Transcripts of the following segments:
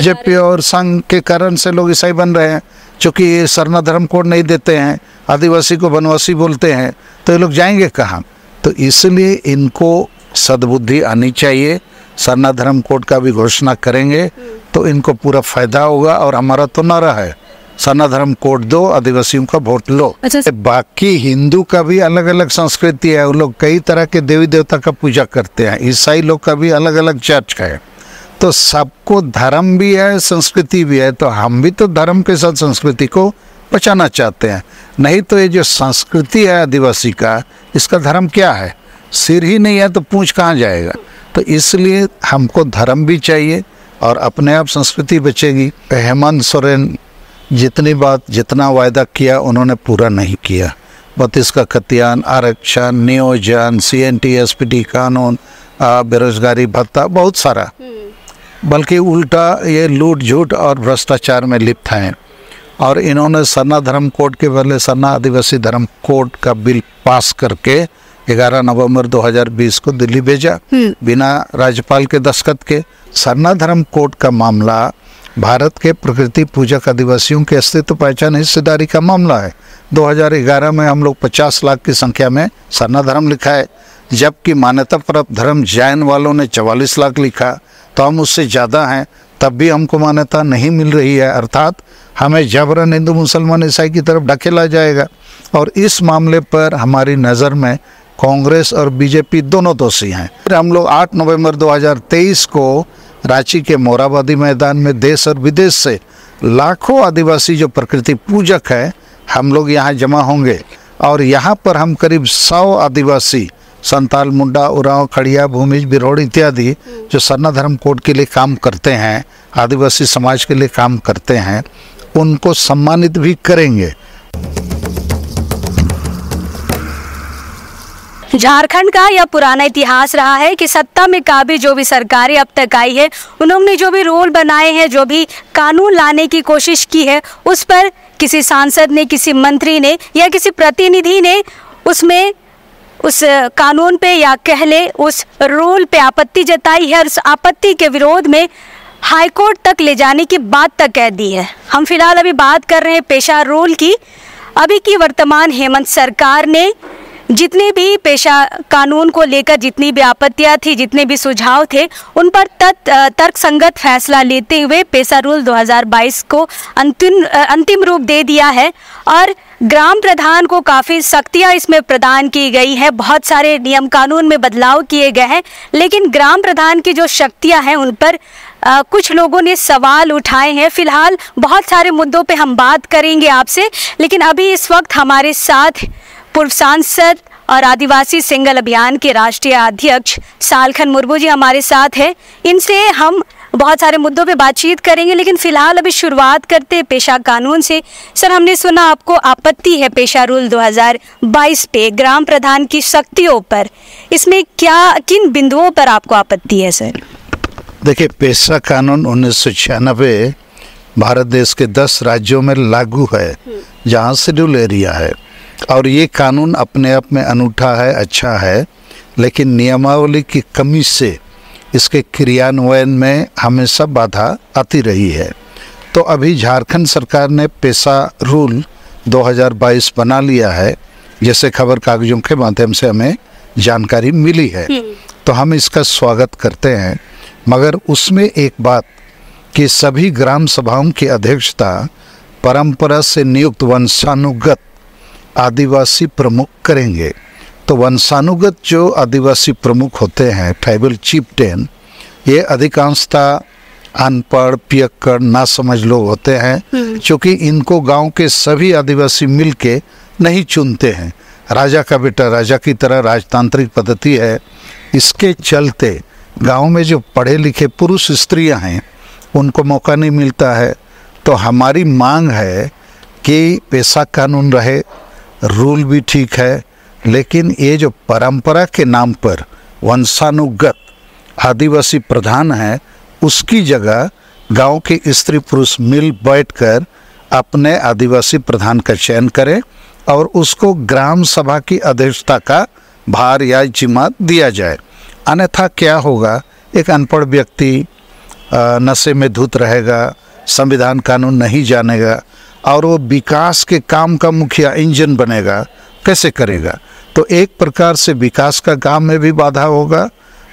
BJP और संघ के कारण से लोग ईसाई बन रहे हैं, क्योंकि सरना धर्म कोड नहीं देते हैं, आदिवासी को वनवासी बोलते हैं, तो ये लोग जाएंगे कहाँ। तो इसलिए इनको सद्बुद्धि आनी चाहिए। सरना धर्म कोड का भी घोषणा करेंगे तो इनको पूरा फायदा होगा। और हमारा तो नारा है सरना धर्म कोड दो, आदिवासियों का वोट लो। अच्छा, बाकी हिंदू का भी अलग अलग संस्कृति है, वो लोग कई तरह के देवी देवता का पूजा करते हैं। ईसाई लोग का भी अलग अलग चर्च है, तो सबको धर्म भी है, संस्कृति भी है। तो हम भी तो धर्म के साथ संस्कृति को बचाना चाहते हैं। नहीं तो ये जो संस्कृति है आदिवासी का, इसका धर्म क्या है? सिर ही नहीं है तो पूंछ कहाँ जाएगा। तो इसलिए हमको धर्म भी चाहिए और अपने आप संस्कृति बचेगी। हेमंत सोरेन जितना वायदा किया उन्होंने पूरा नहीं किया। 32 का खतियान, आरक्षण, नियोजन, CNT SPD कानून, बेरोजगारी भत्ता, बहुत सारा, बल्कि उल्टा ये लूट झूठ और भ्रष्टाचार में लिप्त हैं। और इन्होंने सरना धर्म कोड के बदले सरना आदिवासी धर्म कोड का बिल पास करके 11 नवंबर 2020 को दिल्ली भेजा बिना राज्यपाल के दस्तखत के। सरना धर्म कोड का मामला भारत के प्रकृति पूजक आदिवासियों के अस्तित्व, पहचान, हिस्सेदारी का मामला है। 2011 में हम लोग 50 लाख की संख्या में सरना धर्म लिखा है, जबकि मान्यता प्राप्त धर्म जैन वालों ने 44 लाख लिखा। तो हम उससे ज़्यादा हैं, तब भी हमको मान्यता नहीं मिल रही है। अर्थात हमें जबरन हिंदू मुसलमान ईसाई की तरफ ढकेला जाएगा। और इस मामले पर हमारी नज़र में कांग्रेस और बीजेपी दोनों दोषी हैं। हम लोग 8 नवंबर 2023 को रांची के मोराबादी मैदान में देश और विदेश से लाखों आदिवासी जो प्रकृति पूजक है, हम लोग यहाँ जमा होंगे। और यहाँ पर हम करीब 100 आदिवासी, संताल, मुंडा, उरांव, खड़िया, भूमिज, बिरोड़ इत्यादि जो सरना धर्म कोड के लिए काम करते हैं, आदिवासी समाज के लिए काम करते हैं, उनको सम्मानित भी करेंगे। झारखंड का यह पुराना इतिहास रहा है कि सत्ता में काबिज जो भी सरकारें अब तक आई है, उन्होंने जो भी रूल बनाए हैं, जो भी कानून लाने की कोशिश की है, उस पर किसी सांसद ने, किसी मंत्री ने या किसी प्रतिनिधि ने उसमें उस कानून पे या कह ले उस रूल पे आपत्ति जताई है और उस आपत्ति के विरोध में हाईकोर्ट तक ले जाने की बात तक कह दी है। हम फिलहाल अभी बात कर रहे हैं पेशा रूल की। अभी की वर्तमान हेमंत सरकार ने जितने भी पेशा कानून को लेकर जितनी भी आपत्तियां थी, जितने भी सुझाव थे, उन पर तर्कसंगत फैसला लेते हुए पेशा रूल 2022 को अंतिम रूप दे दिया है। और ग्राम प्रधान को काफ़ी शक्तियाँ इसमें प्रदान की गई है, बहुत सारे नियम कानून में बदलाव किए गए हैं। लेकिन ग्राम प्रधान की जो शक्तियाँ हैं उन पर कुछ लोगों ने सवाल उठाए हैं। फिलहाल बहुत सारे मुद्दों पे हम बात करेंगे आपसे, लेकिन अभी इस वक्त हमारे साथ पूर्व सांसद और आदिवासी सिंगल अभियान के राष्ट्रीय अध्यक्ष सालखन मुर्मू जी हमारे साथ हैं। इनसे हम बहुत सारे मुद्दों पे बातचीत करेंगे, लेकिन फिलहाल अभी शुरुआत करते हैं पेशा कानून से। सर, हमने सुना आपको आपत्ति है पेशा रूल 2022 पे, ग्राम प्रधान की शक्तियों पर। इसमें किन बिंदुओं पर आपको आपत्ति है सर? देखिए, पेशा कानून 1996 भारत देश के 10 राज्यों में लागू है, जहाँ शेड्यूल एरिया है। और ये कानून अपने आप में अनूठा है, अच्छा है, लेकिन नियमावली की कमी से इसके क्रियान्वयन में हमेशा बाधा आती रही है। तो अभी झारखंड सरकार ने पेशा रूल 2022 बना लिया है, जैसे खबर कागजों के माध्यम से हमें जानकारी मिली है। तो हम इसका स्वागत करते हैं, मगर उसमें एक बात कि सभी ग्राम सभाओं की अध्यक्षता परंपरा से नियुक्त वंशानुगत आदिवासी प्रमुख करेंगे। तो वंशानुगत जो आदिवासी प्रमुख होते हैं, ट्राइबल चीफटेन, ये अधिकांशतः अनपढ़, पियक्कड़, नासमझ लोग होते हैं, क्योंकि इनको गांव के सभी आदिवासी मिलके नहीं चुनते हैं। राजा का बेटा राजा की तरह राजतांत्रिक पद्धति है। इसके चलते गांव में जो पढ़े लिखे पुरुष स्त्रियां हैं, उनको मौका नहीं मिलता है। तो हमारी मांग है कि पेशा कानून रहे, रूल भी ठीक है, लेकिन ये जो परंपरा के नाम पर वंशानुगत आदिवासी प्रधान है, उसकी जगह गांव के स्त्री पुरुष मिल बैठकर अपने आदिवासी प्रधान का चयन करें और उसको ग्राम सभा की अध्यक्षता का भार या जिम्मा दिया जाए। अन्यथा क्या होगा, एक अनपढ़ व्यक्ति नशे में धुत रहेगा, संविधान कानून नहीं जानेगा और वो विकास के काम का मुखिया इंजन बनेगा, कैसे करेगा? तो एक प्रकार से विकास का काम में भी बाधा होगा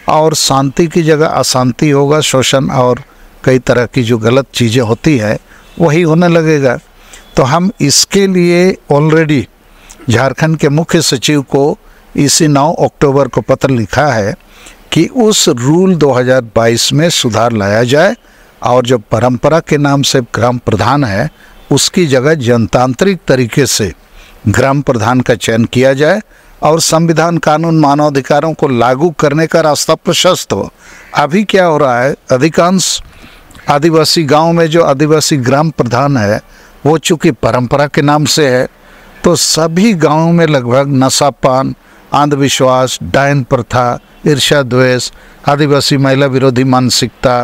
और शांति की जगह अशांति होगा, शोषण और कई तरह की जो गलत चीज़ें होती हैं वही होने लगेगा। तो हम इसके लिए ऑलरेडी झारखंड के मुख्य सचिव को इसी 9 अक्टूबर को पत्र लिखा है कि उस रूल 2022 में सुधार लाया जाए और जो परंपरा के नाम से ग्राम प्रधान है उसकी जगह जनतांत्रिक तरीके से ग्राम प्रधान का चयन किया जाए और संविधान कानून मानवाधिकारों को लागू करने का रास्ता प्रशस्त हो। अभी क्या हो रहा है, अधिकांश आदिवासी गांव में जो आदिवासी ग्राम प्रधान है वो चूँकि परंपरा के नाम से है, तो सभी गांवों में लगभग नशापान, अंधविश्वास, डायन प्रथा, ईर्ष्या द्वेष, आदिवासी महिला विरोधी मानसिकता,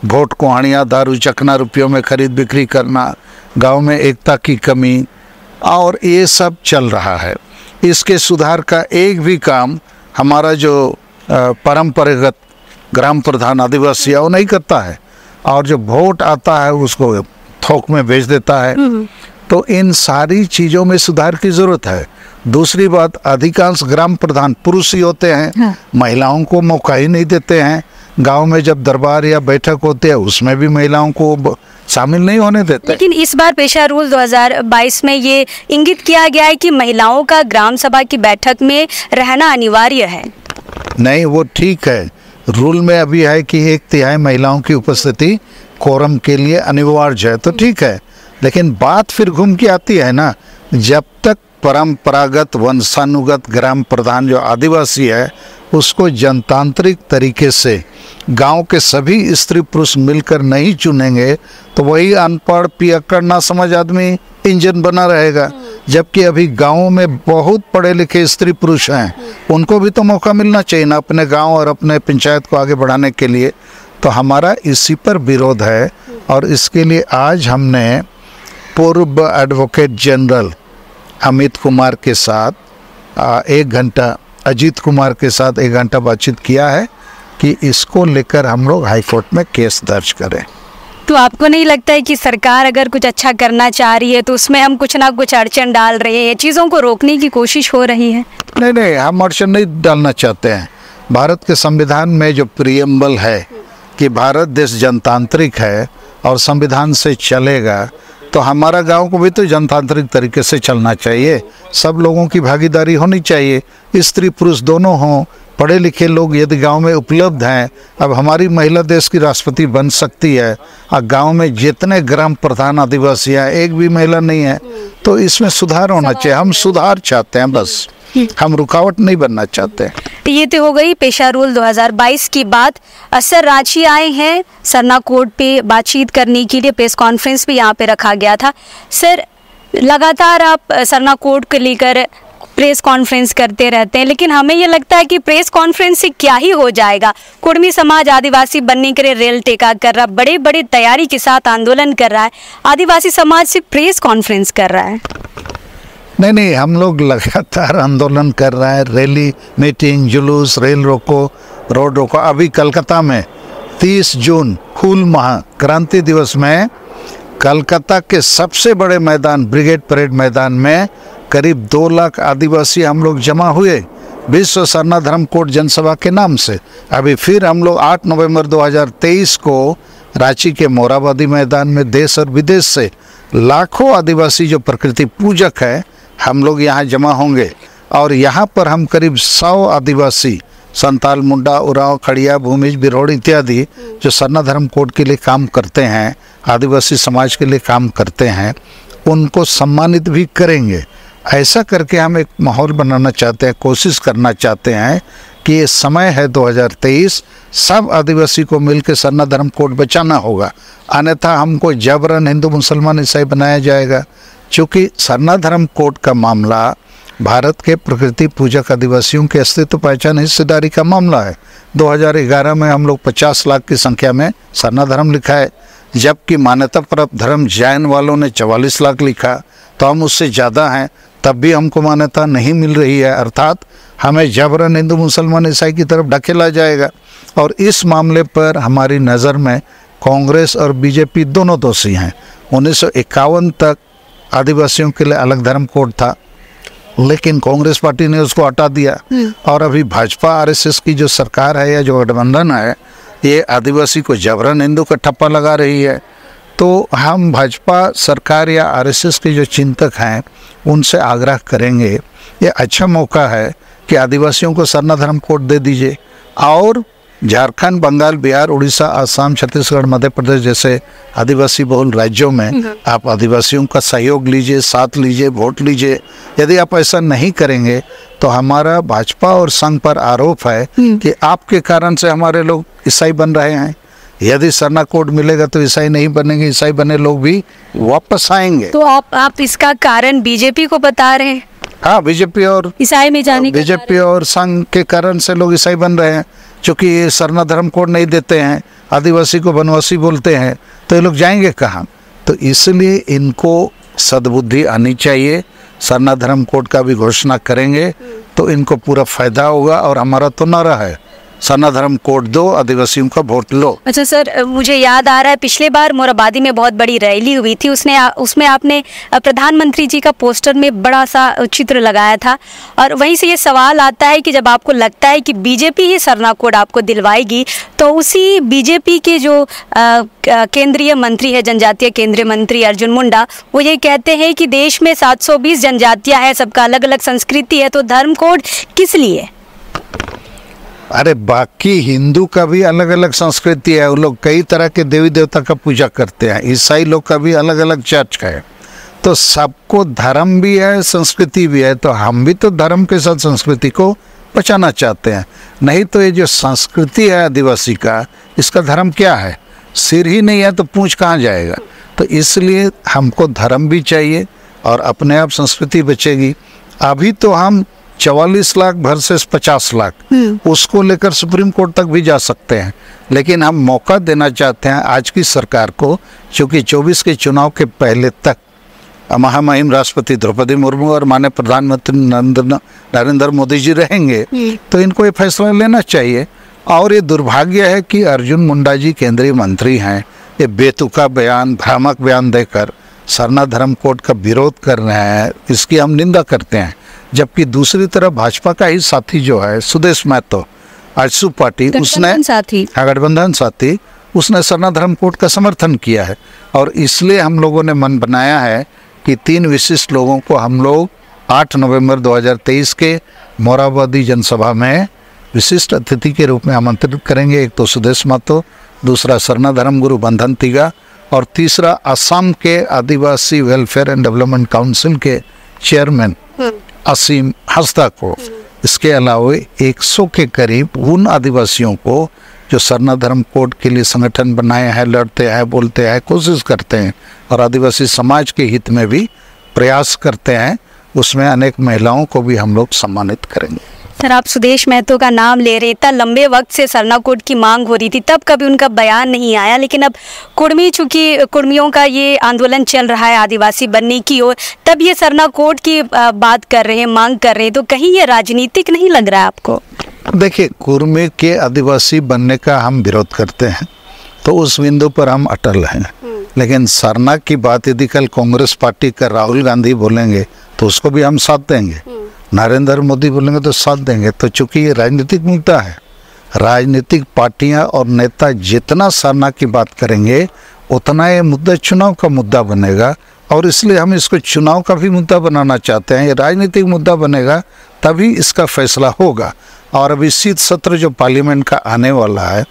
वोट कुहाड़ियाँ, दारू चकना रुपयों में खरीद बिक्री करना, गांव में एकता की कमी और ये सब चल रहा है। इसके सुधार का एक भी काम हमारा जो परंपरागत ग्राम प्रधान आदिवासी है वो नहीं करता है और जो वोट आता है उसको थोक में बेच देता है। तो इन सारी चीज़ों में सुधार की ज़रूरत है। दूसरी बात, अधिकांश ग्राम प्रधान पुरुष ही होते हैं। हाँ। महिलाओं को मौका ही नहीं देते हैं। गांव में जब दरबार या बैठक होती है उसमें भी महिलाओं को शामिल नहीं होने देते। लेकिन इस बार पेशा रूल 2022 में ये इंगित किया गया है कि महिलाओं का ग्राम सभा की बैठक में रहना अनिवार्य है। नहीं, वो ठीक है, रूल में अभी है कि 1/3 महिलाओं की उपस्थिति कोरम के लिए अनिवार्य है, तो ठीक है। लेकिन बात फिर घूम के आती है ना, जब तक परंपरागत वंशानुगत ग्राम प्रधान जो आदिवासी है उसको जनतांत्रिक तरीके से गांव के सभी स्त्री पुरुष मिलकर नहीं चुनेंगे तो वही अनपढ़ पियक्कड़ ना समझ आदमी इंजन बना रहेगा। जबकि अभी गांवों में बहुत पढ़े लिखे स्त्री पुरुष हैं, उनको भी तो मौका मिलना चाहिए ना अपने गांव और अपने पंचायत को आगे बढ़ाने के लिए। तो हमारा इसी पर विरोध है और इसके लिए आज हमने पूर्व एडवोकेट जनरल अमित कुमार के साथ 1 घंटा, अजीत कुमार के साथ 1 घंटा बातचीत किया है कि इसको लेकर हम लोग हाई कोर्ट में केस दर्ज करें। तो आपको नहीं लगता है कि सरकार अगर कुछ अच्छा करना चाह रही है तो उसमें हम कुछ ना कुछ अड़चन डाल रहे हैं, चीज़ों को रोकने की कोशिश हो रही है? नहीं, हम अड़चन नहीं डालना चाहते हैं। भारत के संविधान में जो प्रियम्बल है कि भारत देश जनतांत्रिक है और संविधान से चलेगा, तो हमारा गांव को भी तो जनतांत्रिक तरीके से चलना चाहिए। सब लोगों की भागीदारी होनी चाहिए, स्त्री पुरुष दोनों हों। पढ़े लिखे लोग यदि गांव में उपलब्ध हैं, अब हमारी महिला देश की राष्ट्रपति बन सकती है और गांव में जितने ग्राम प्रधान आदिवासी हैं एक भी महिला नहीं है, तो इसमें सुधार होना चाहिए। हम सुधार चाहते हैं, बस हम रुकावट नहीं बनना चाहते। ये तो हो गई पेशा रूल 2022 की बात। सर रांची आए हैं सरना कोर्ट पे बातचीत करने के लिए, प्रेस कॉन्फ्रेंस भी यहाँ पे रखा गया था। सर लगातार आप सरना कोर्ट को लेकर प्रेस कॉन्फ्रेंस करते रहते हैं, लेकिन हमें ये लगता है कि प्रेस कॉन्फ्रेंस से क्या ही हो जाएगा। कुर्मी समाज आदिवासी बनने के लिए रेल टेका कर रहा, बड़े बड़े तैयारी के साथ आंदोलन कर रहा है, आदिवासी समाज से प्रेस कॉन्फ्रेंस कर रहा है। नहीं, हम लोग लगातार आंदोलन कर रहे हैं, रैली, मीटिंग, जुलूस, रेल रोको, रोड रोको। अभी कलकत्ता में 30 जून हूल माह क्रांति दिवस में कलकत्ता के सबसे बड़े मैदान ब्रिगेड परेड मैदान में करीब 2 लाख आदिवासी हम लोग जमा हुए विश्व सरना धर्म कोड जनसभा के नाम से। अभी फिर हम लोग 8 नवंबर 2023 को रांची के मोराबादी मैदान में देश और विदेश से लाखों आदिवासी जो प्रकृति पूजक है हम लोग यहाँ जमा होंगे और यहाँ पर हम करीब 100 आदिवासी संताल, मुंडा, उरांव, खड़िया, भूमिज, बिरहोड़ इत्यादि जो सरना धर्म कोड के लिए काम करते हैं, आदिवासी समाज के लिए काम करते हैं, उनको सम्मानित भी करेंगे। ऐसा करके हम एक माहौल बनाना चाहते हैं, कोशिश करना चाहते हैं कि ये समय है 2023, सब आदिवासी को मिलकर सरना धर्म कोड बचाना होगा, अन्यथा हमको जबरन हिंदू मुसलमान ईसाई बनाया जाएगा। चूँकि सरना धर्म कोड का मामला भारत के प्रकृति पूजक आदिवासियों के अस्तित्व, पहचान, हिस्सेदारी का मामला है। 2011 में हम लोग 50 लाख की संख्या में सरना धर्म लिखा है, जबकि मान्यता प्राप्त धर्म जैन वालों ने 44 लाख लिखा, तो हम उससे ज़्यादा हैं, तब भी हमको मान्यता नहीं मिल रही है। अर्थात हमें जबरन हिंदू मुसलमान ईसाई की तरफ ढकेला जाएगा। और इस मामले पर हमारी नज़र में कांग्रेस और बीजेपी दोनों दोषी हैं। 1951 तक आदिवासियों के लिए अलग धर्म कोड था, लेकिन कांग्रेस पार्टी ने उसको हटा दिया। और अभी भाजपा आरएसएस की जो सरकार है या जो गठबंधन है, ये आदिवासी को जबरन हिंदू का ठप्पा लगा रही है। तो हम भाजपा सरकार या आरएसएस के जो चिंतक हैं उनसे आग्रह करेंगे, ये अच्छा मौका है कि आदिवासियों को सरना धर्म कोड दे दीजिए और झारखंड, बंगाल, बिहार, उड़ीसा, आसाम, छत्तीसगढ़, मध्य प्रदेश जैसे आदिवासी बहुल राज्यों में आप आदिवासियों का सहयोग लीजिए, साथ लीजिए, वोट लीजिए। यदि आप ऐसा नहीं करेंगे तो हमारा भाजपा और संघ पर आरोप है कि आपके कारण से हमारे लोग ईसाई बन रहे हैं। यदि सरना कोड मिलेगा तो ईसाई नहीं बनेंगे, ईसाई बने लोग भी वापस आएंगे। तो आप इसका कारण बीजेपी को बता रहे हैं? हाँ, बीजेपी और ईसाई में जाने का बीजेपी और संघ के कारण से लोग ईसाई बन रहे हैं, क्योंकि ये सरना धर्म कोड नहीं देते हैं, आदिवासी को बनवासी बोलते हैं, तो ये लोग जाएंगे कहाँ? तो इसलिए इनको सद्बुद्धि आनी चाहिए। सरना धर्म कोड का भी घोषणा करेंगे तो इनको पूरा फायदा होगा। और हमारा तो नारा है, सरना धर्म कोड दो, आदिवासियों का वोट लो। अच्छा सर, मुझे याद आ रहा है पिछले बार मोराबादी में बहुत बड़ी रैली हुई थी, उसमें आपने प्रधानमंत्री जी का पोस्टर में बड़ा सा चित्र लगाया था। और वहीं से ये सवाल आता है कि जब आपको लगता है कि बीजेपी ही सरना कोड आपको दिलवाएगी, तो उसी बीजेपी के जो केंद्रीय मंत्री है, जनजातीय केंद्रीय मंत्री अर्जुन मुंडा, वो ये कहते हैं कि देश में 720 जनजातियाँ हैं, सबका अलग अलग संस्कृति है, तो धर्म कोड किस लिए? अरे बाकी हिंदू का भी अलग अलग संस्कृति है, वो लोग कई तरह के देवी देवता का पूजा करते हैं। ईसाई लोग का भी अलग अलग चर्च है, तो सबको धर्म भी है, संस्कृति भी है। तो हम भी तो धर्म के साथ संस्कृति को बचाना चाहते हैं। नहीं तो ये जो संस्कृति है आदिवासी का, इसका धर्म क्या है? सिर ही नहीं है तो पूंछ कहाँ जाएगा? तो इसलिए हमको धर्म भी चाहिए और अपने आप संस्कृति बचेगी। अभी तो हम 44 लाख वर्सेस 50 लाख, उसको लेकर सुप्रीम कोर्ट तक भी जा सकते हैं, लेकिन हम मौका देना चाहते हैं आज की सरकार को, क्योंकि 24 के चुनाव के पहले तक महामहिम राष्ट्रपति द्रौपदी मुर्मू और माननीय प्रधानमंत्री नरेंद्र मोदी जी रहेंगे, तो इनको ये फैसला लेना चाहिए। और ये दुर्भाग्य है कि अर्जुन मुंडा जी केंद्रीय मंत्री हैं, ये बेतुका बयान, भ्रामक बयान देकर सरना धर्म कोड का विरोध कर रहे हैं, इसकी हम निंदा करते हैं। जबकि दूसरी तरफ भाजपा का ही साथी जो है सुदेश महतो, आजसू पार्टी, उसने गठबंधन साथी, उसने सरना धर्म कोड का समर्थन किया है। और इसलिए हम लोगों ने मन बनाया है कि 3 विशिष्ट लोगों को हम लोग 8 नवंबर 2023 के मोराबादी जनसभा में विशिष्ट अतिथि के रूप में आमंत्रित करेंगे। एक तो सुदेश महतो, दूसरा सरना धर्म गुरु बंधन तिगा, और तीसरा असम के आदिवासी वेलफेयर एंड डेवलपमेंट काउंसिल के चेयरमैन असीम हंसदा को। इसके अलावा 100 के करीब उन आदिवासियों को जो सरना धर्म कोड के लिए संगठन बनाए हैं, लड़ते हैं, बोलते हैं, कोशिश करते हैं और आदिवासी समाज के हित में भी प्रयास करते हैं, उसमें अनेक महिलाओं को भी हम लोग सम्मानित करेंगे। सर, आप सुदेश महतो का नाम ले रहे, इतना लंबे वक्त से सरना कोड की मांग हो रही थी, तब कभी उनका बयान नहीं आया, लेकिन अब चूंकि कुर्मियों का ये आंदोलन चल रहा है आदिवासी बनने की ओर, तब ये सरना कोड की बात कर रहे हैं, मांग कर रहे हैं, तो कहीं ये राजनीतिक नहीं लग रहा है आपको? देखिए, कुर्मी के आदिवासी बनने का हम विरोध करते हैं, तो उस बिंदु पर हम अटल हैं। लेकिन सरना की बात यदि कल कांग्रेस पार्टी का राहुल गांधी बोलेंगे तो उसको भी हम साथ देंगे, नरेंद्र मोदी बोलेंगे तो साथ देंगे। तो चूंकि ये राजनीतिक मुद्दा है, राजनीतिक पार्टियां और नेता जितना सरना की बात करेंगे उतना ये मुद्दा चुनाव का मुद्दा बनेगा, और इसलिए हम इसको चुनाव का भी मुद्दा बनाना चाहते हैं। ये राजनीतिक मुद्दा बनेगा तभी इसका फैसला होगा। और अभी शीत सत्र जो पार्लियामेंट का आने वाला है,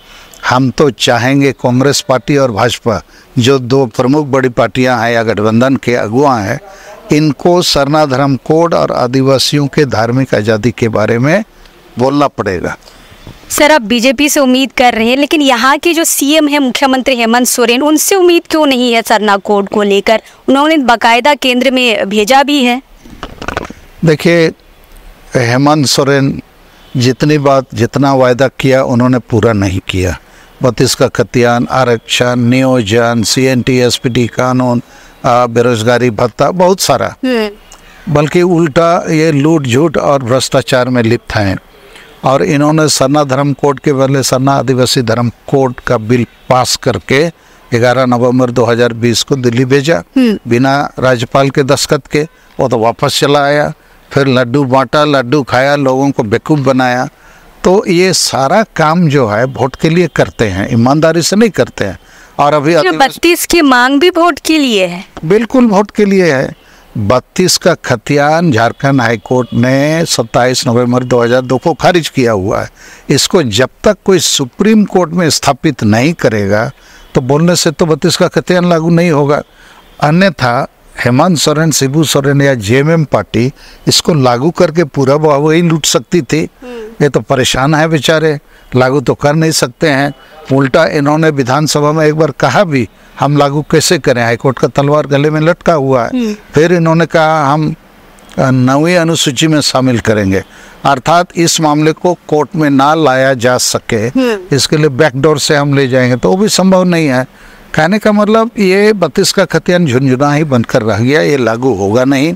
हम तो चाहेंगे कांग्रेस पार्टी और भाजपा, जो 2 प्रमुख बड़ी पार्टियां हैं या गठबंधन के अगुआ हैं, इनको सरना धर्म कोड और आदिवासियों के धार्मिक आज़ादी के बारे में बोलना पड़ेगा। सर, आप बीजेपी से उम्मीद कर रहे हैं, लेकिन यहाँ के जो सीएम है मुख्यमंत्री हेमंत सोरेन, उनसे उम्मीद क्यों नहीं है सरना कोड को लेकर? उन्होंने बाकायदा केंद्र में भेजा भी है। देखिए, हेमंत सोरेन जितना वायदा किया उन्होंने पूरा नहीं किया। 32 का खतियान, आरक्षण, नियोजन, CNT SPD कानून, बेरोजगारी भत्ता, बहुत सारा, बल्कि उल्टा ये लूट झूठ और भ्रष्टाचार में लिप्त हैं। और इन्होंने सरना धर्म कोड के बदले सरना आदिवासी धर्म कोड का बिल पास करके 11 नवंबर 2020 को दिल्ली भेजा बिना राज्यपाल के दस्तखत के। वो तो वापस चला आया, फिर लड्डू बांटा, लड्डू खाया, लोगों को बेवकूफ़ बनाया। तो ये सारा काम जो है वोट के लिए करते हैं, ईमानदारी से नहीं करते हैं। और अभी 32 की मांग भी वोट के लिए है। बिल्कुल वोट के लिए है। 32 का खतियान झारखंड हाईकोर्ट ने 27 नवंबर 2002 को खारिज किया हुआ है। इसको जब तक कोई सुप्रीम कोर्ट में स्थापित नहीं करेगा तो बोलने से तो 32 का खतियान लागू नहीं होगा। अन्यथा हेमंत सोरेन, शिबू सोरेन या जेएमएम पार्टी इसको लागू करके पूरा वही लूट सकती थी। ये तो परेशान है बेचारे, लागू तो कर नहीं सकते हैं। उल्टा इन्होंने विधानसभा में एक बार कहा भी हम लागू कैसे करें, हाईकोर्ट का तलवार गले में लटका हुआ है। फिर इन्होंने कहा हम 9वीं अनुसूची में शामिल करेंगे, अर्थात इस मामले को कोर्ट में ना लाया जा सके इसके लिए बैकडोर से हम ले जाएंगे, तो वो भी संभव नहीं है। कहने का मतलब ये 32 का खतियान झुंझुना ही बनकर रह गया, ये लागू होगा नहीं।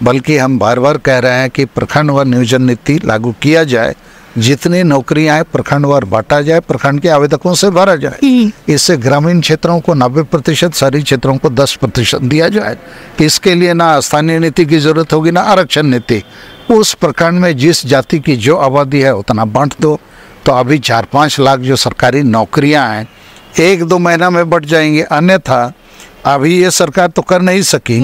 बल्कि हम बार बार कह रहे हैं कि प्रखंडवार नियोजन नीति लागू किया जाए, जितनी नौकरियां हैं प्रखंडवार बांटा जाए, प्रखंड के आवेदकों से भरा जाए। इससे ग्रामीण क्षेत्रों को 90%, शहरी क्षेत्रों को 10% दिया जाए। इसके लिए ना स्थानीय नीति की जरूरत होगी ना आरक्षण नीति। उस प्रखंड में जिस जाति की जो आबादी है उतना बांट दो, तो अभी 4-5 लाख जो सरकारी नौकरियां हैं 1-2 महीना में बढ़ जाएंगे। अन्यथा अभी ये सरकार तो कर नहीं सकी,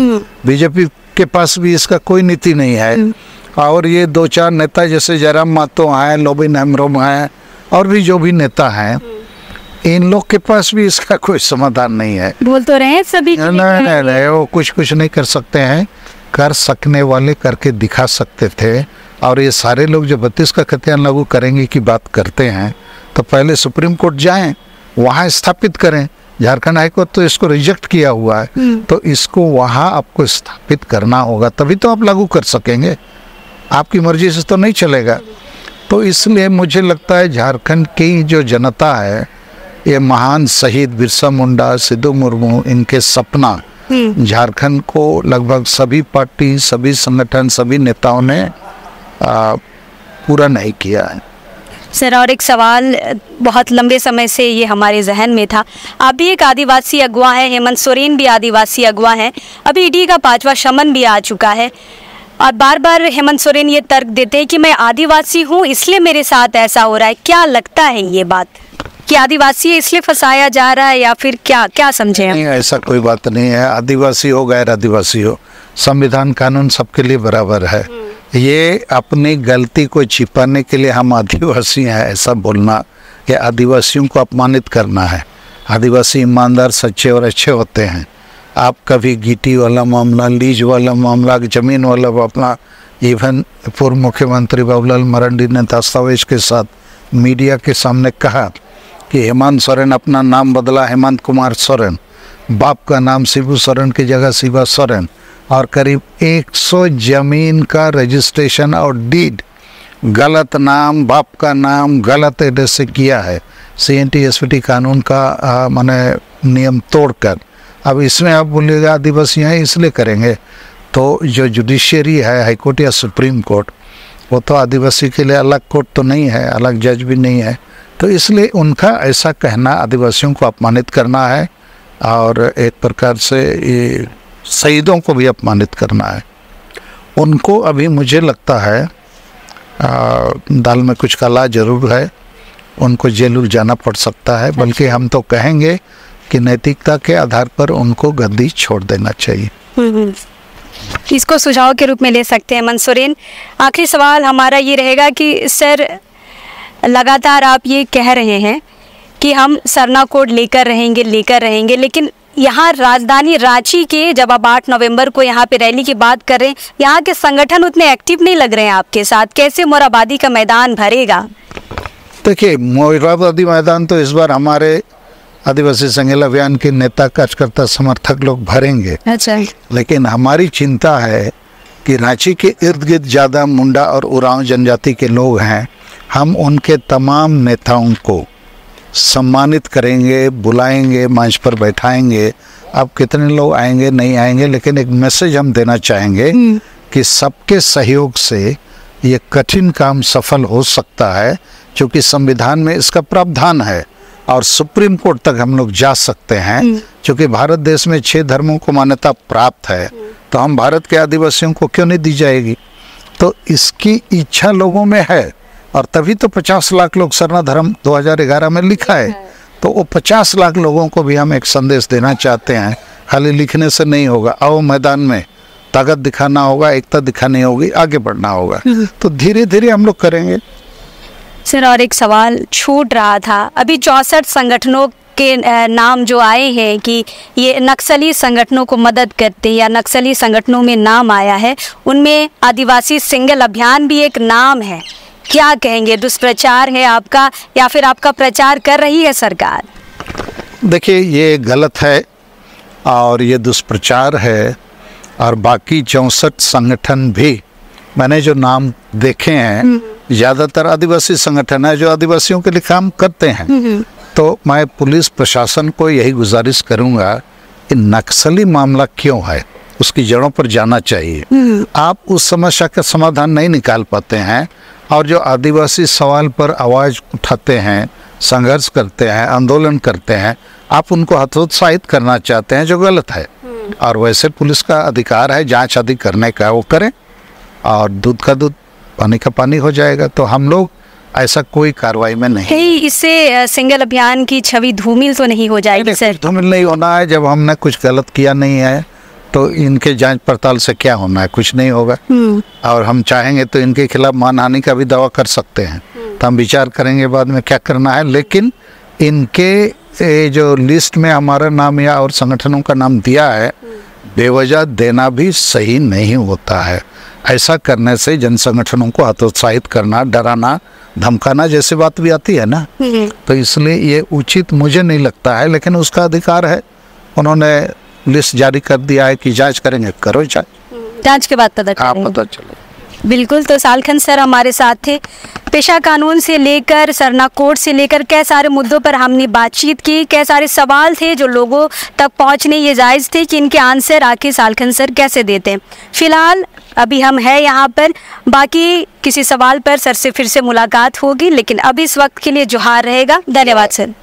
बीजेपी के पास भी इसका कोई नीति नहीं है। और ये 2-4 नेता जैसे जयराम मातो हैं, लोबिन हेम्ब्रोम हैं, और भी जो भी नेता हैं, इन लोग के पास भी इसका कोई समाधान नहीं है। बोल तो रहे हैं सभी नहीं, वो कुछ नहीं कर सकते हैं। कर सकने वाले करके दिखा सकते थे। और ये सारे लोग जो 32 का खतियान लागू करेंगे की बात करते हैं, तो पहले सुप्रीम कोर्ट जाएं, वहाँ स्थापित करें। झारखंड हाईकोर्ट तो इसको रिजेक्ट किया हुआ है, तो इसको वहाँ आपको स्थापित करना होगा, तभी तो आप लागू कर सकेंगे। आपकी मर्जी से तो नहीं चलेगा। तो इसलिए मुझे लगता है झारखंड की जो जनता है, ये महान शहीद बिरसा मुंडा, सिद्धू मुर्मू, इनके सपना झारखंड को लगभग सभी पार्टी, सभी संगठन, सभी नेताओं ने पूरा नहीं किया है। सर, और एक सवाल बहुत लंबे समय से ये हमारे जहन में था। आप भी एक आदिवासी अगुवा है, हेमंत सोरेन भी आदिवासी अगुवा हैं, अभी ईडी का 5वां समन भी आ चुका है, और बार बार हेमंत सोरेन ये तर्क देते हैं कि मैं आदिवासी हूँ इसलिए मेरे साथ ऐसा हो रहा है। क्या लगता है ये बात कि आदिवासी इसलिए फंसाया जा रहा है, या फिर क्या समझे? नहीं, ऐसा कोई बात नहीं है। आदिवासी हो गैर आदिवासी हो, संविधान कानून सबके लिए बराबर है। ये अपनी गलती को छिपाने के लिए हम आदिवासी हैं ऐसा बोलना, ये आदिवासियों को अपमानित करना है। आदिवासी ईमानदार, सच्चे और अच्छे होते हैं। आप कभी गिट्टी वाला मामला, लीज वाला मामला, ज़मीन वाला मामला, इवन पूर्व मुख्यमंत्री बाबूलाल मरांडी ने दस्तावेज के साथ मीडिया के सामने कहा कि हेमंत सोरेन अपना नाम बदला हेमंत कुमार सोरेन, बाप का नाम शिबू सोरेन की जगह शिवा सोरेन, और करीब 100 जमीन का रजिस्ट्रेशन और डीड गलत नाम, बाप का नाम गलत एड्रेस से किया है, CNT SPT कानून का माने नियम तोड़कर। अब इसमें आप बोलिएगा आदिवासी हैं इसलिए करेंगे, तो जो जुडिशियरी है, हाईकोर्ट या सुप्रीम कोर्ट, वो तो आदिवासी के लिए अलग कोर्ट तो नहीं है, अलग जज भी नहीं है। तो इसलिए उनका ऐसा कहना आदिवासियों को अपमानित करना है, और एक प्रकार से ये शहीदों को भी अपमानित करना है। उनको अभी मुझे लगता है दाल में कुछ काला जरूर है, उनको जेल जाना पड़ सकता है। बल्कि हम तो कहेंगे कि नैतिकता के आधार पर उनको गद्दी छोड़ देना चाहिए। इसको सुझाव के रूप में ले सकते हैं। हेमंत सोरेन, आखिरी सवाल हमारा ये रहेगा कि सर, लगातार आप ये कह रहे हैं कि हम सरना कोड लेकर रहेंगे, लेकिन यहाँ राजधानी रांची के जब आप 8 नवंबर को यहाँ पे रैली की बात कर रहे हैं, यहाँ के संगठन उतने एक्टिव नहीं लग रहे हैं आपके साथ। कैसे मोरहाबादी का मैदान भरेगा? देखिए, मोरहाबादी मैदान तो इस बार हमारे आदिवासी संघेल अभियान के नेता, कार्यकर्ता, समर्थक लोग भरेंगे। अच्छा। लेकिन हमारी चिंता है कि रांची के इर्द गिर्द ज़्यादा मुंडा और उरांव जनजाति के लोग हैं। हम उनके तमाम नेताओं को सम्मानित करेंगे, बुलाएंगे, मंच पर बैठाएंगे। अब कितने लोग आएंगे नहीं आएंगे, लेकिन एक मैसेज हम देना चाहेंगे कि सबके सहयोग से ये कठिन काम सफल हो सकता है, क्योंकि संविधान में इसका प्रावधान है और सुप्रीम कोर्ट तक हम लोग जा सकते हैं। क्योंकि भारत देश में 6 धर्मों को मान्यता प्राप्त है, तो हम भारत के आदिवासियों को क्यों नहीं दी जाएगी? तो इसकी इच्छा लोगों में है, और तभी तो 50 लाख लोग सरना धर्म 2011 में लिखा है। तो वो 50 लाख लोगों को भी हम एक संदेश देना चाहते हैं। खाली लिखने से नहीं होगा, आओ मैदान में ताकत दिखाना होगा, एकता दिखानी होगी, आगे बढ़ना होगा। तो धीरे धीरे हम लोग करेंगे। सर, और एक सवाल छूट रहा था, अभी 64 संगठनों के नाम जो आए हैं कि ये नक्सली संगठनों को मदद करते हैं या नक्सली संगठनों में नाम आया है, उनमें आदिवासी सिंगल अभियान भी एक नाम है। क्या कहेंगे, दुष्प्रचार है आपका या फिर आपका प्रचार कर रही है सरकार? देखिए, ये गलत है और ये दुष्प्रचार है। और बाकी 64 संगठन भी मैंने जो नाम देखे हैं, ज़्यादातर आदिवासी संगठन है जो आदिवासियों के लिए काम करते हैं। तो मैं पुलिस प्रशासन को यही गुजारिश करूंगा कि नक्सली मामला क्यों है, उसकी जड़ों पर जाना चाहिए। आप उस समस्या का समाधान नहीं निकाल पाते हैं, और जो आदिवासी सवाल पर आवाज़ उठाते हैं, संघर्ष करते हैं, आंदोलन करते हैं, आप उनको हतोत्साहित करना चाहते हैं, जो गलत है। और वैसे पुलिस का अधिकार है जांच आदि करने का, वो करें, और दूध का दूध पानी का पानी हो जाएगा। तो हम लोग ऐसा कोई कार्रवाई में नहीं। इससे सिंगल अभियान की छवि धूमिल तो नहीं हो जाएगी सर? धूमिल नहीं होना है। जब हमने कुछ गलत किया नहीं है तो इनके जांच पड़ताल से क्या होना है, कुछ नहीं होगा। और हम चाहेंगे तो इनके खिलाफ मानहानि का भी दावा कर सकते हैं, तो हम विचार करेंगे बाद में क्या करना है। लेकिन इनके जो लिस्ट में हमारा नाम या और संगठनों का नाम दिया है, बेवजह देना भी सही नहीं होता है। ऐसा करने से जन संगठनों को हतोत्साहित करना, डराना, धमकाना जैसी बात भी आती है ना। तो इसलिए ये उचित मुझे नहीं लगता है, लेकिन उसका अधिकार है। उन्होंने लिस्ट जारी कर दिया है कि जांच करेंगे, करो जांच के बाद पता चले। बिल्कुल। तो सालखन सर हमारे साथ थे। पेशा कानून से लेकर सरना कोड से लेकर कई सारे मुद्दों पर हमने बातचीत की। कई सारे सवाल थे जो लोगों तक पहुंचने ये जायज़ थे कि इनके आंसर आके सालखन सर कैसे देते हैं। फिलहाल अभी हम हैं यहाँ पर, बाकी किसी सवाल पर सर से फिर से मुलाकात होगी, लेकिन अभी इस वक्त के लिए जोहार रहेगा। धन्यवाद सर।